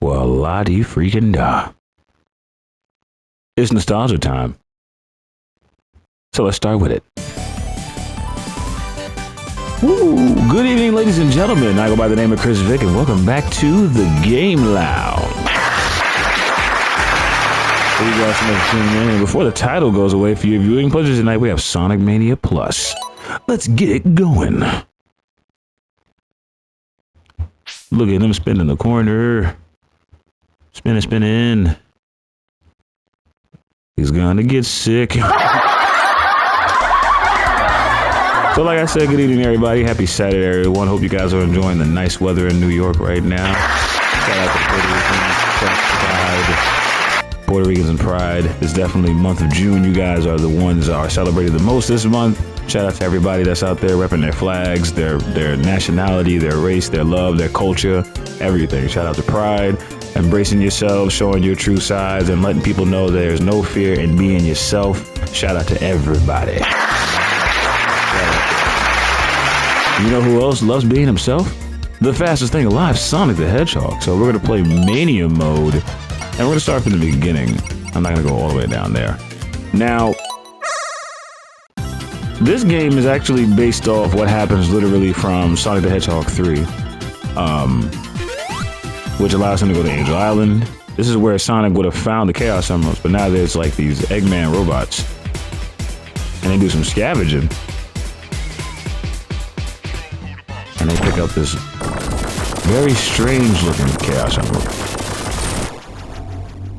Well, la-di freaking da. It's nostalgia time. So let's start with it. Woo! Good evening, ladies and gentlemen. I go by the name of Chris Vick, and welcome back to the Game Lounge. Thank you guys so much for tuning in. And before the title goes away for your viewing pleasures tonight, we have Sonic Mania Plus. Let's get it going. Look at him spinning the corner. Spinning. He's gonna get sick. So like I said, good evening, everybody. Happy Saturday, everyone. Hope you guys are enjoying the nice weather in New York right now. Shout out to Puerto Ricans and Pride. It's definitely month of June. You guys are the ones that are celebrated the most this month. Shout out to everybody that's out there repping their flags, their nationality, their race, their love, their culture, everything. Shout out to Pride. Embracing yourself, showing your true sides, and letting people know there's no fear in being yourself. Shout out to everybody. You know who else loves being himself? The fastest thing alive, Sonic the Hedgehog. So we're going to play Mania mode, and we're going to start from the beginning. I'm not going to go all the way down there. Now, this game is actually based off what happens literally from Sonic the Hedgehog 3. Which allows him to go to Angel Island. This is where Sonic would have found the Chaos Emeralds, but now there's like these Eggman robots. And they do some scavenging. And they pick up this very strange looking Chaos Emerald.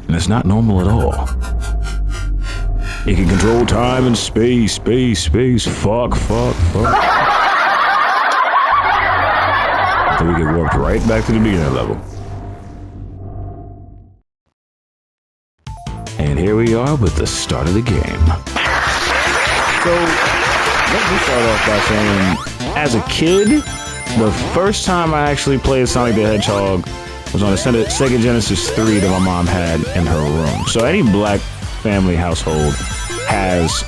And it's not normal at all. It can control time and space. Fuck. So we get warped right back to the beginning level. And here we are with the start of the game. So, let me start off by saying, as a kid, the first time I actually played Sonic the Hedgehog was on a Sega Genesis 3 that my mom had in her room. So any black family household has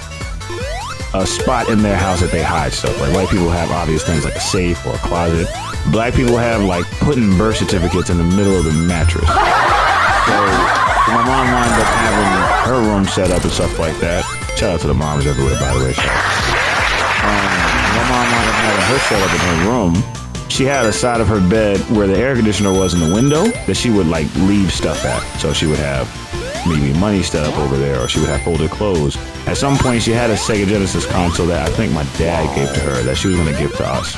a spot in their house that they hide stuff. Like white people have obvious things like a safe or a closet. Black people have like putting birth certificates in the middle of the mattress. So my mom wound up having her room set up and stuff like that. Shout out to the moms everywhere, by the way. My mom wound up having her set up in her room. She had a side of her bed where the air conditioner was in the window that she would like leave stuff at. So she would have maybe money set up over there, or she would have folded clothes. At some point, she had a Sega Genesis console that I think my dad gave to her that she was going to give to us.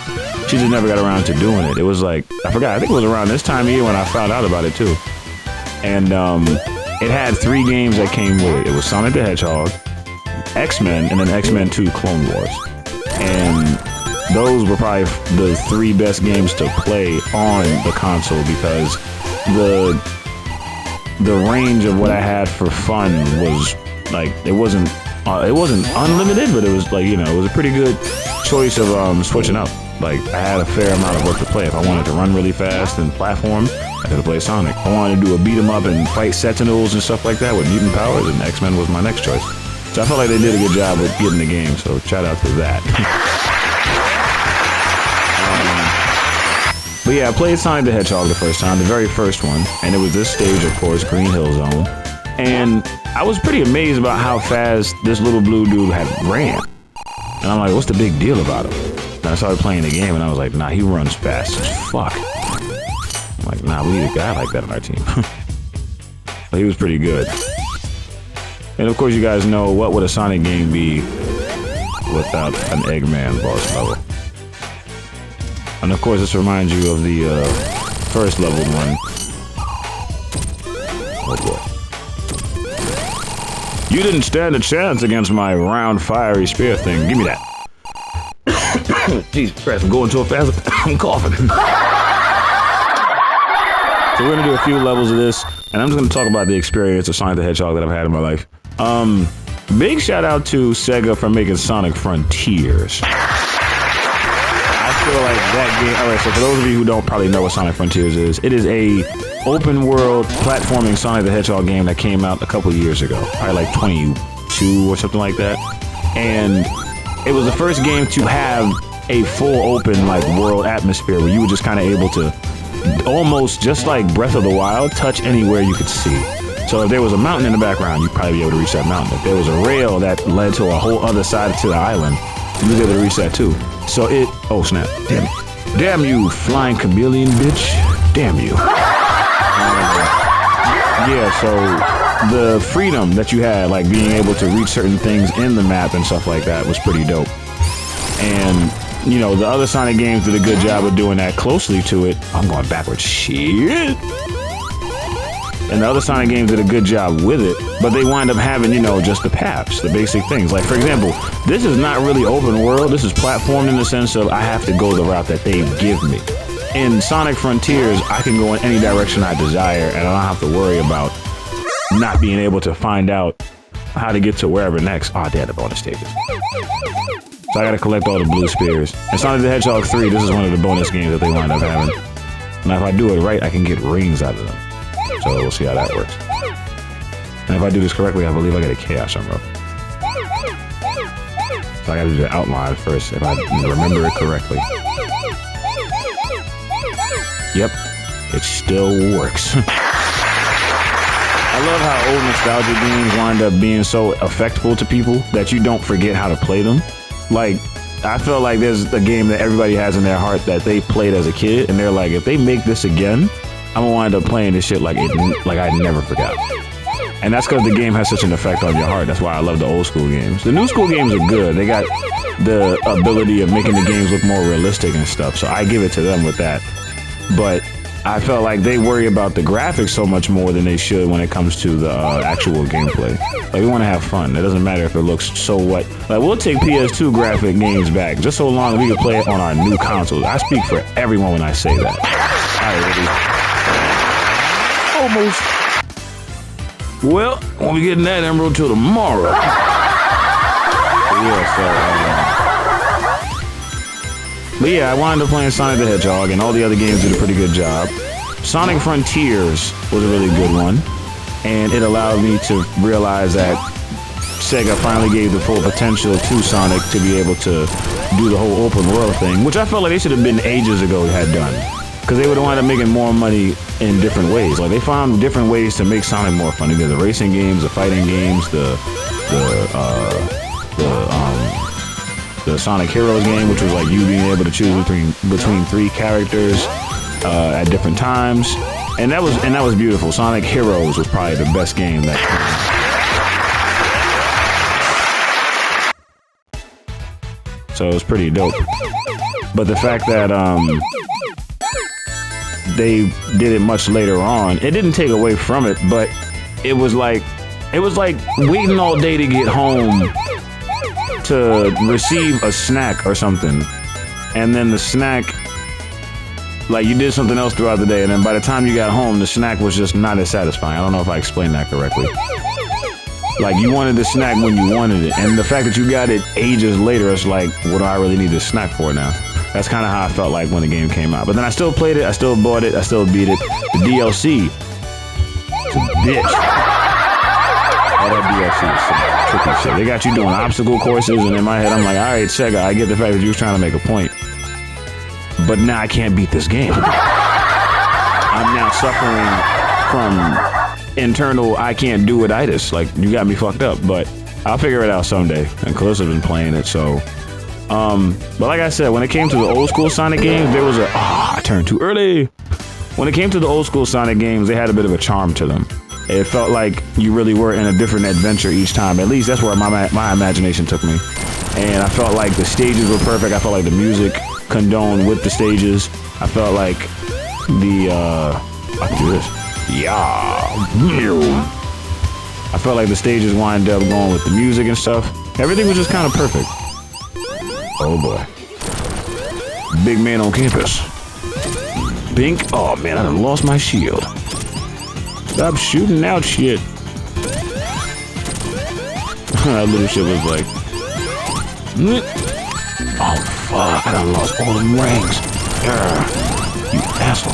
She just never got around to doing it. It was like, I forgot, I think it was around this time of year when I found out about it too. And it had 3 games that came with it. It was Sonic the Hedgehog, X-Men, and then X-Men 2 Clone Wars. And those were probably the 3 best games to play on the console because the range of what I had for fun was like, it wasn't unlimited, but it was like, you know, it was a pretty good choice of switching up. Like, I had a fair amount of work to play. If I wanted to run really fast and platform, I could play Sonic. If I wanted to do a beat 'em up and fight Sentinels and stuff like that with mutant powers, then X-Men was my next choice. So I felt like they did a good job with getting the game, so shout out to that. But yeah, I played Sonic the Hedgehog the first time, the very first one, and it was this stage, of course, Green Hill Zone. And I was pretty amazed about how fast this little blue dude had ran. And I'm like, what's the big deal about him? And I started playing the game, and I was like, nah, he runs fast as fuck. I'm like, nah, we need a guy like that on our team. But he was pretty good. And of course, you guys know, what would a Sonic game be without an Eggman boss level? And of course, this reminds you of the first leveled one. Oh boy. You didn't stand a chance against my round, fiery spear thing. Give me that. Jesus Christ, I'm going so fast, I'm coughing. So we're going to do a few levels of this, and I'm just going to talk about the experience of Sonic the Hedgehog that I've had in my life. Big shout out to Sega for making Sonic Frontiers. I feel like that game, alright, so for those of you who don't probably know what Sonic Frontiers is, it is a open world platforming Sonic the Hedgehog game that came out a couple years ago, probably like 22 or something like that. And it was the first game to have a full open like world atmosphere where you were just kind of able to almost just like Breath of the Wild, touch anywhere you could see. So if there was a mountain in the background, you'd probably be able to reach that mountain. If there was a rail that led to a whole other side to the island, you'd be able to reach that too. So it, oh snap, damn it. Damn you, flying chameleon bitch. Damn you. Yeah, so the freedom that you had, like being able to reach certain things in the map and stuff like that was pretty dope. And, you know, the other Sonic games did a good job of doing that closely to it. I'm going backwards. Shit. And the other Sonic games did a good job with it, but they wind up having, you know, just the paths, the basic things. Like, for example, this is not really open world. This is platformed in the sense of I have to go the route that they give me. In Sonic Frontiers, I can go in any direction I desire, and I don't have to worry about not being able to find out how to get to wherever next. Oh, damn, the bonus stages. So I gotta collect all the blue spears. And Sonic the Hedgehog 3, this is one of the bonus games that they wind up having. Now, if I do it right, I can get rings out of them. So we'll see how that works. And if I do this correctly, I believe I get a Chaos Emerald. So I gotta do the outline first, if I remember it correctly. Yep, it still works. I love how old nostalgia games wind up being so effectful to people that you don't forget how to play them. Like, I feel like there's a game that everybody has in their heart that they played as a kid, and they're like, if they make this again, I'm gonna wind up playing this shit like I never forgot. And that's because the game has such an effect on your heart. That's why I love the old school games. The new school games are good. They got the ability of making the games look more realistic and stuff, so I give it to them with that. But I felt like they worry about the graphics so much more than they should when it comes to the actual gameplay. Like, we want to have fun. It doesn't matter if it looks so what. Like, we'll take PS2 graphic games back just so long as we can play it on our new consoles. I speak for everyone when I say that. Almost. Well, won't be getting that emerald till tomorrow. But yeah, I wound up playing Sonic the Hedgehog, and all the other games did a pretty good job. Sonic Frontiers was a really good one, and it allowed me to realize that Sega finally gave the full potential to Sonic to be able to do the whole open world thing, which I felt like they should have been ages ago had done. Because they would have wound up making more money in different ways. Like, they found different ways to make Sonic more fun. They did the racing games, the fighting games, the Sonic Heroes game, which was like you being able to choose between three characters at different times, and that was beautiful. Sonic Heroes was probably the best game that. So it was pretty dope. But the fact that they did it much later on, it didn't take away from it, but it was like waiting all day to get home to receive a snack or something, and then the snack, like, you did something else throughout the day, and then by the time you got home, the snack was just not as satisfying. I don't know if I explained that correctly. Like, you wanted the snack when you wanted it, and the fact that you got it ages later, it's like, what do I really need this snack for now? That's kind of how I felt like when the game came out. But then I still played it, I still bought it, I still beat it. The DLC, it's a bitch. All that DLC is some tricky shit. They got you doing obstacle courses, and in my head, I'm like, all right, Sega, I get the fact that you was trying to make a point, but now I can't beat this game. I'm now suffering from internal I can't do it-itis. Like, you got me fucked up, but I'll figure it out someday. And Calypso's been playing it, so. But like I said, when it came to the old school Sonic games, there was I turned too early. When it came to the old school Sonic games, they had a bit of a charm to them. It felt like you really were in a different adventure each time. At least that's where my imagination took me. And I felt like the stages were perfect. I felt like the music condoned with the stages. I felt like I can do this. Yeah. I felt like the stages wind up going with the music and stuff. Everything was just kind of perfect. Oh boy. Big man on campus. Bink. Oh man, I done lost my shield. Stop shooting out shit. That little shit was like. Oh fuck, I done lost all them rings. You asshole.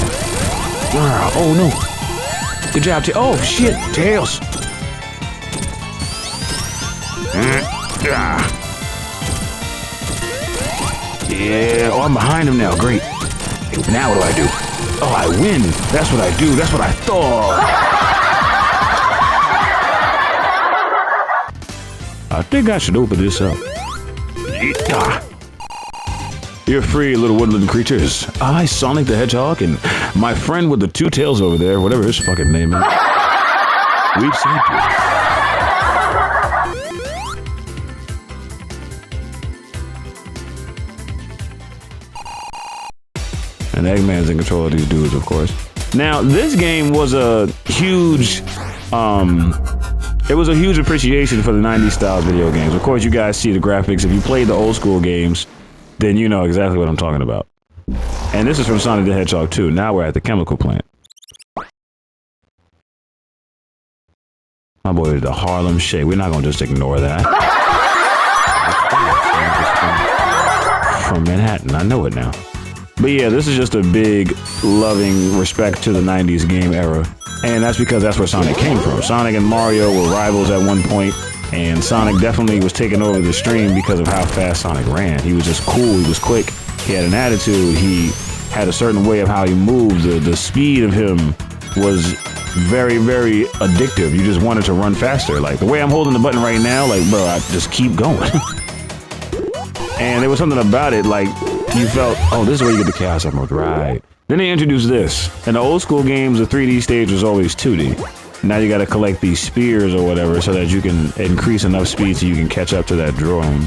Oh no. Good job, oh shit, Tails. Yeah, oh, I'm behind him now, great. Now what do I do? Oh, I win. That's what I do. That's what I thought. I think I should open this up. You're free, little woodland creatures. I, Sonic the Hedgehog, and my friend with the two tails over there, whatever his fucking name is. We've saved you. And Eggman's in control of these dudes, of course. Now, this game was a huge, it was a huge appreciation for the 90s style video games. Of course, you guys see the graphics. If you played the old school games, then you know exactly what I'm talking about. And this is from Sonic the Hedgehog 2. Now we're at the chemical plant. My boy, the Harlem Shake. We're not gonna just ignore that. From Manhattan, I know it now. But yeah, this is just a big, loving respect to the 90s game era. And that's because that's where Sonic came from. Sonic and Mario were rivals at one point, and Sonic definitely was taking over the stream because of how fast Sonic ran. He was just cool, he was quick, he had an attitude, he had a certain way of how he moved. The speed of him was very, very addictive. You just wanted to run faster. Like, the way I'm holding the button right now, like, bro, I just keep going. And there was something about it, like, you felt, oh, this is where you get the Chaos Emerald, right? Then they introduced this. In the old school games, the 3D stage was always 2D. Now you gotta collect these spears or whatever so that you can increase enough speed so you can catch up to that drone.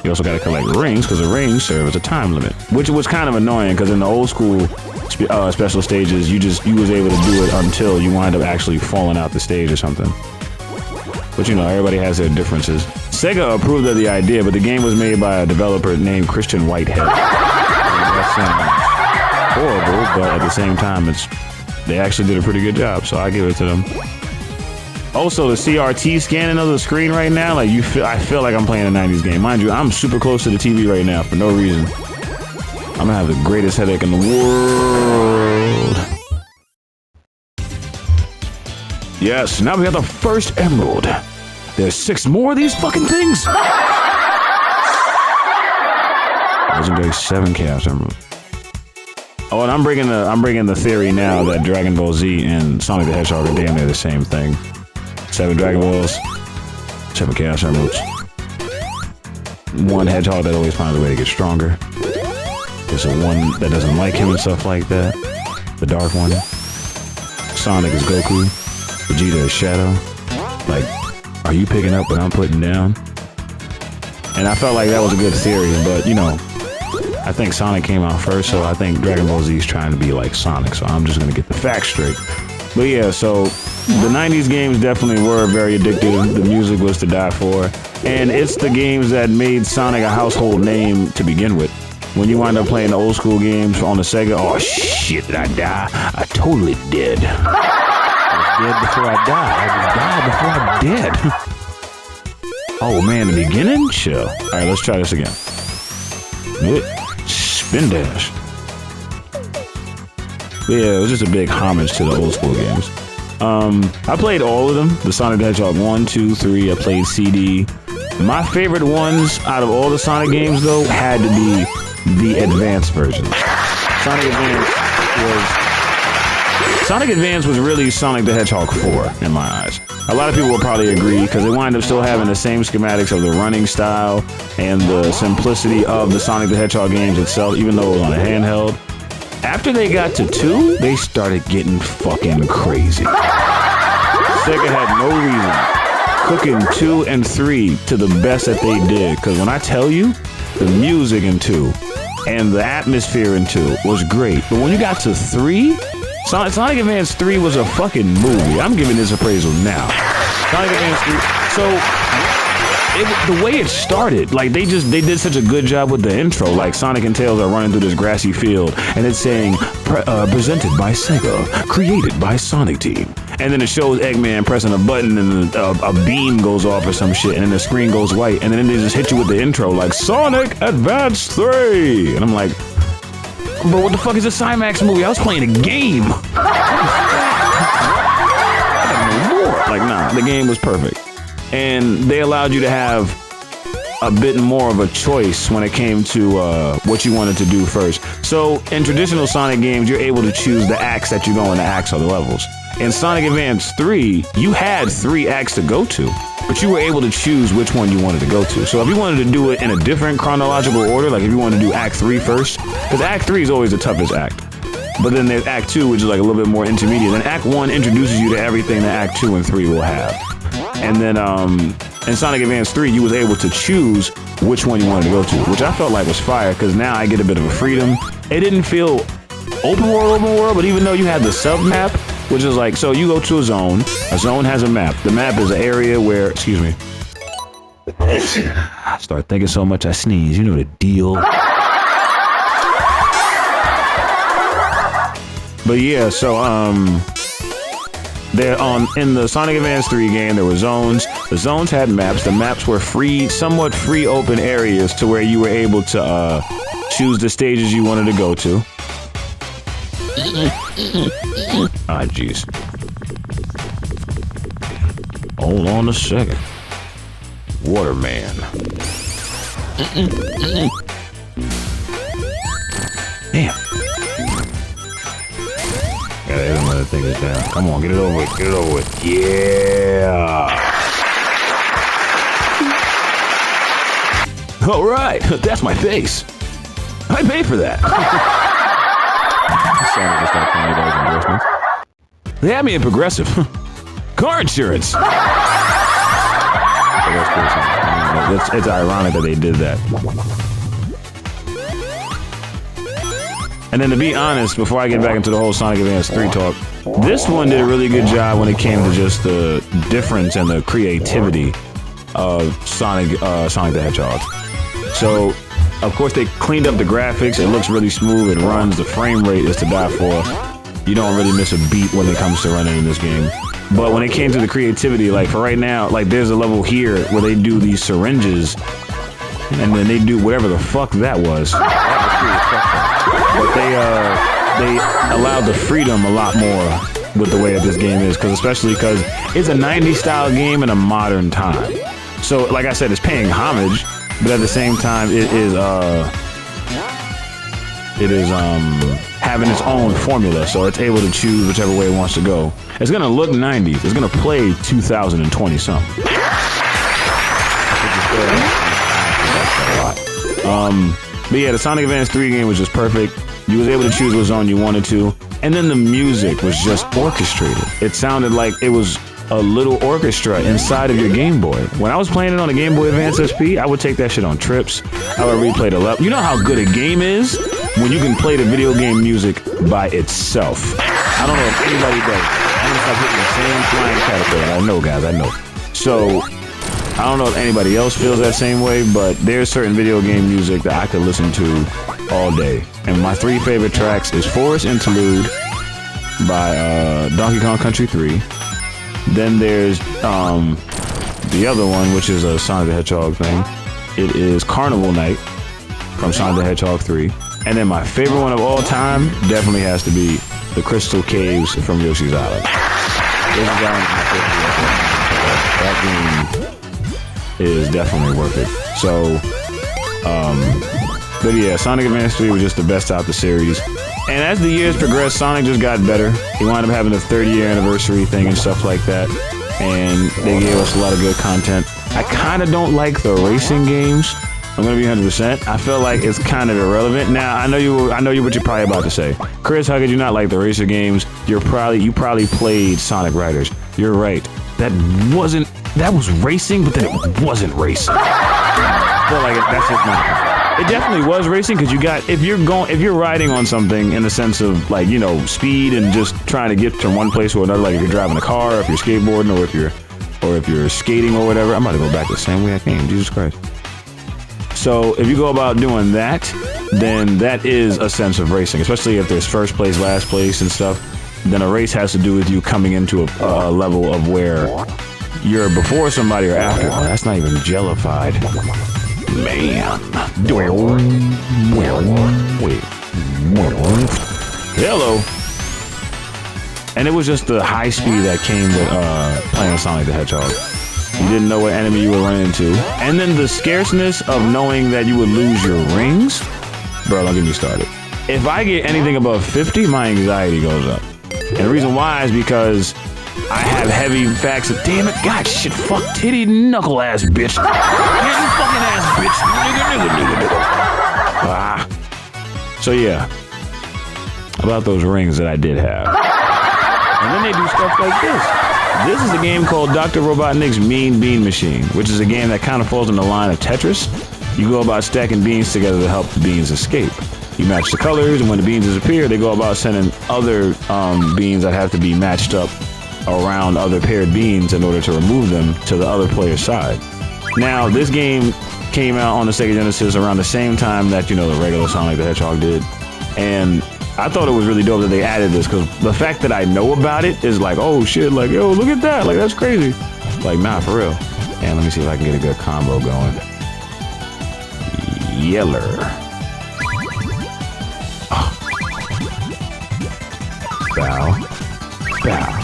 You also gotta collect rings, because the rings serve as a time limit. Which was kind of annoying, because in the old school special stages, you was able to do it until you wind up actually falling out the stage or something. But you know, everybody has their differences. Sega approved of the idea, but the game was made by a developer named Christian Whitehead. That sounds horrible, but at the same time, they actually did a pretty good job, so I give it to them. Also, the CRT scanning of the screen right now, like I feel like I'm playing a 90s game. Mind you, I'm super close to the TV right now for no reason. I'm gonna have the greatest headache in the world. Yes, now we have the first emerald. There's 6 more of these fucking things. Legendary 7 Chaos Emeralds. Oh, and I'm bringing the theory now that Dragon Ball Z and Sonic the Hedgehog are damn near the same thing. 7 Dragon Balls, 7 Chaos Emeralds. 1 Hedgehog that always finds a way to get stronger. There's a one that doesn't like him and stuff like that. The dark one. Sonic is Goku. Vegeta is Shadow. Like, are you picking up what I'm putting down? And I felt like that was a good theory, but you know, I think Sonic came out first, so I think Dragon Ball Z is trying to be like Sonic, so I'm just gonna get the facts straight. But yeah, so the 90s games definitely were very addictive. The music was to die for, and it's the games that made Sonic a household name to begin with. When you wind up playing the old school games on the Sega, oh shit, did I die? I totally did. I was dead before I died. I just died before I'm dead. Oh man, the beginning? Chill. Alright, let's try this again. Spin dash. Yeah, it was just a big homage to the old school games. I played all of them. The Sonic the Hedgehog 1, 2, 3. I played CD. My favorite ones out of all the Sonic games, though, had to be the advanced version. Sonic Advance was really Sonic the Hedgehog 4, in my eyes. A lot of people will probably agree, because they wind up still having the same schematics of the running style and the simplicity of the Sonic the Hedgehog games itself, even though it was on a handheld. After they got to 2, they started getting fucking crazy. Sega had no reason cooking 2 and 3 to the best that they did, because when I tell you, the music in 2 and the atmosphere in 2 was great. But when you got to 3, Sonic Advance 3 was a fucking movie. I'm giving this appraisal now. Sonic Advance 3. So, the way it started, like they did such a good job with the intro. Like Sonic and Tails are running through this grassy field, and it's saying presented by Sega, created by Sonic Team. And then it shows Eggman pressing a button, and a beam goes off or some shit, and then the screen goes white, and then they just hit you with the intro like Sonic Advance 3, and I'm like, bro, what the fuck is a Cymax movie? I was playing a game. I had no more. Like, nah, the game was perfect. And they allowed you to have a bit more of a choice when it came to what you wanted to do first. So in traditional Sonic games, you're able to choose the acts that you're going to axe on the levels. In Sonic Advance 3, you had 3 acts to go to, but you were able to choose which one you wanted to go to. So if you wanted to do it in a different chronological order, like if you wanted to do Act 3 first, because Act 3 is always the toughest act. But then there's Act 2, which is like a little bit more intermediate. Then Act 1 introduces you to everything that Act 2 and 3 will have. And then in Sonic Advance 3, you was able to choose which one you wanted to go to, which I felt like was fire, because now I get a bit of a freedom. It didn't feel open world, but even though you had the sub-map, which is like, so you go to a zone has a map. The map is an area where, excuse me. I start thinking so much I sneeze, you know the deal. But yeah, so there in the Sonic Advance 3 game, there were zones. The zones had maps. The maps were free, somewhat free open areas to where you were able to choose the stages you wanted to go to. Ah, jeez. Hold on a second. Waterman. Damn. Gotta hit him, that thing is down. Come on, get it over with. Get it over with. Yeah. All right, that's my face. I pay for that. Sorry, just got $20 endorsements. They had me in Progressive. Car insurance. It's ironic that they did that. And then to be honest, before I get back into the whole Sonic Advance 3 talk, this one did a really good job when it came to just the difference and the creativity of Sonic the Hedgehog. So, of course, they cleaned up the graphics. It looks really smooth. It runs. The frame rate is to die for. You don't really miss a beat when it comes to running in this game. But when it came to the creativity, like for right now, like there's a level here where they do these syringes, and then they do whatever the fuck that was. That was pretty fucked up. But they allowed the freedom a lot more with the way that this game is, especially because it's a 90s style game in a modern time. So, like I said, it's paying homage. But at the same time, it is having its own formula, so it's able to choose whichever way it wants to go. It's gonna look 90s. It's gonna play 2020 something. But yeah, the Sonic Advance 3 game was just perfect. You was able to choose what zone you wanted to, and then the music was just orchestrated. It sounded like it was a little orchestra inside of your Game Boy. When I was playing it on the Game Boy Advance SP, I would take that shit on trips. I would replay the level. You know how good a game is when you can play the video game music by itself. I don't know if anybody does. I'm gonna start hitting the same flying caterpillar. I know, guys, I know. So, I don't know if anybody else feels that same way, but there's certain video game music that I could listen to all day. And my 3 favorite tracks is Forest Interlude by Donkey Kong Country 3. Then there's the other one, which is a Sonic the Hedgehog thing. It is Carnival Night from Sonic the Hedgehog 3. And then my favorite one of all time definitely has to be the Crystal Caves from Yoshi's Island. Yoshi's Island is my favorite. That game is definitely worth it. So, but yeah, Sonic Advance 3 was just the best out of the series. And as the years progressed, Sonic just got better. He wound up having a 30-year anniversary thing and stuff like that. And they gave us a lot of good content. I kind of don't like the racing games. I'm gonna be 100%. I feel like it's kind of irrelevant. Now, I know what you're probably about to say. Chris, how could you not like the racer games? You probably played Sonic Riders. You're right. That was racing, but then it wasn't racing. I feel like that's just not. It definitely was racing because if you're riding on something in the sense of like, you know, speed and just trying to get from one place to another, like if you're driving a car, if you're skateboarding, or if you're skating or whatever. I'm about to go back the same way I came. Jesus Christ. So if you go about doing that, then that is a sense of racing, especially if there's first place, last place and stuff. Then a race has to do with you coming into a level of where you're before somebody or after. Oh, that's not even jellified. Man. Wait. Hello. And it was just the high speed that came with playing Sonic the Hedgehog. You didn't know what enemy you were running into. And then the scarceness of knowing that you would lose your rings. Bro, don't get me started. If I get anything above 50, my anxiety goes up. And the reason why is because I have heavy facts of, damn it, God, shit, fuck, titty, knuckle ass bitch. Yeah, you fucking ass bitch. Nigga. So yeah, about those rings that I did have. And then they do stuff like this. This is a game called Dr. Robotnik's Mean Bean Machine, which is a game that kind of falls in the line of Tetris. You go about stacking beans together to help the beans escape. You match the colors, and when the beans disappear, they go about sending other beans that have to be matched up around other paired beans in order to remove them to the other player's side. Now, this game came out on the Sega Genesis around the same time that, you know, the regular Sonic the Hedgehog did. And I thought it was really dope that they added this, because the fact that I know about it is like, oh shit, like, yo, look at that, like, that's crazy. Like, nah, for real. And let me see if I can get a good combo going. Yeller. Bow. Bow.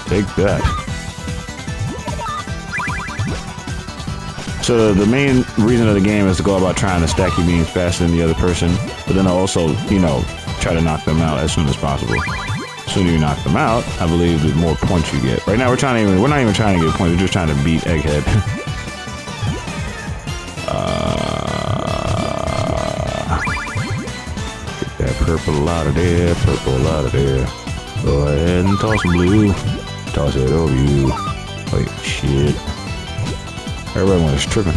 Take that. So the main reason of the game is to go about trying to stack your beans faster than the other person, but then also, you know, try to knock them out as soon as possible. The sooner you knock them out, I believe the more points you get. Right now we're not even trying to get points, we're just trying to beat Egghead. Get that purple out of there, purple out of there. Go ahead and toss some blue. Toss it over you. Wait, shit. Everybody was tripping.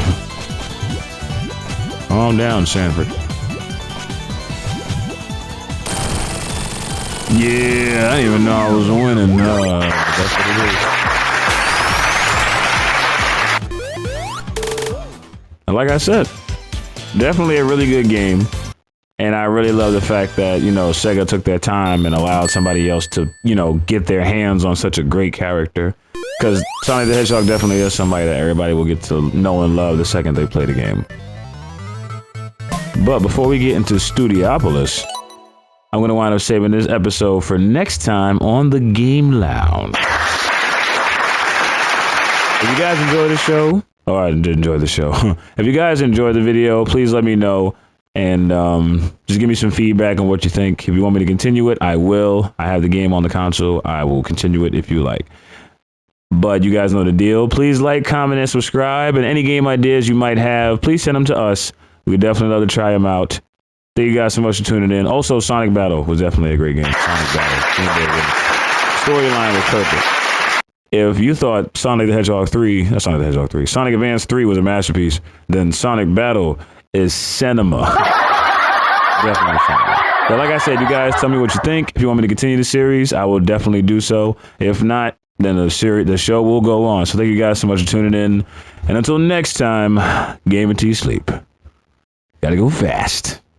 Calm down, Sanford. Yeah, I didn't even know I was winning. That's what it is. And like I said, definitely a really good game. And I really love the fact that, you know, Sega took their time and allowed somebody else to, you know, get their hands on such a great character. Because Sonic the Hedgehog definitely is somebody that everybody will get to know and love the second they play the game. But before we get into Studiopolis, I'm going to wind up saving this episode for next time on the Game Lounge. If you guys enjoyed the show, or I did enjoy the show. If you guys enjoyed the video, please let me know. And just give me some feedback on what you think. If you want me to continue it, I will. I have the game on the console. I will continue it if you like. But you guys know the deal. Please like, comment, and subscribe. And any game ideas you might have, please send them to us. We'd definitely love to try them out. Thank you guys so much for tuning in. Also, Sonic Battle was definitely a great game. Sonic Battle. Storyline was perfect. If you thought Sonic the Hedgehog 3, that's Sonic the Hedgehog 3, Sonic Advance 3 was a masterpiece, then Sonic Battle is cinema. Definitely cinema. But like I said, you guys tell me what you think. If you want me to continue the series, I will definitely do so. If not, then the show will go on. So thank you guys so much for tuning in. And until next time, game until you sleep. Gotta go fast.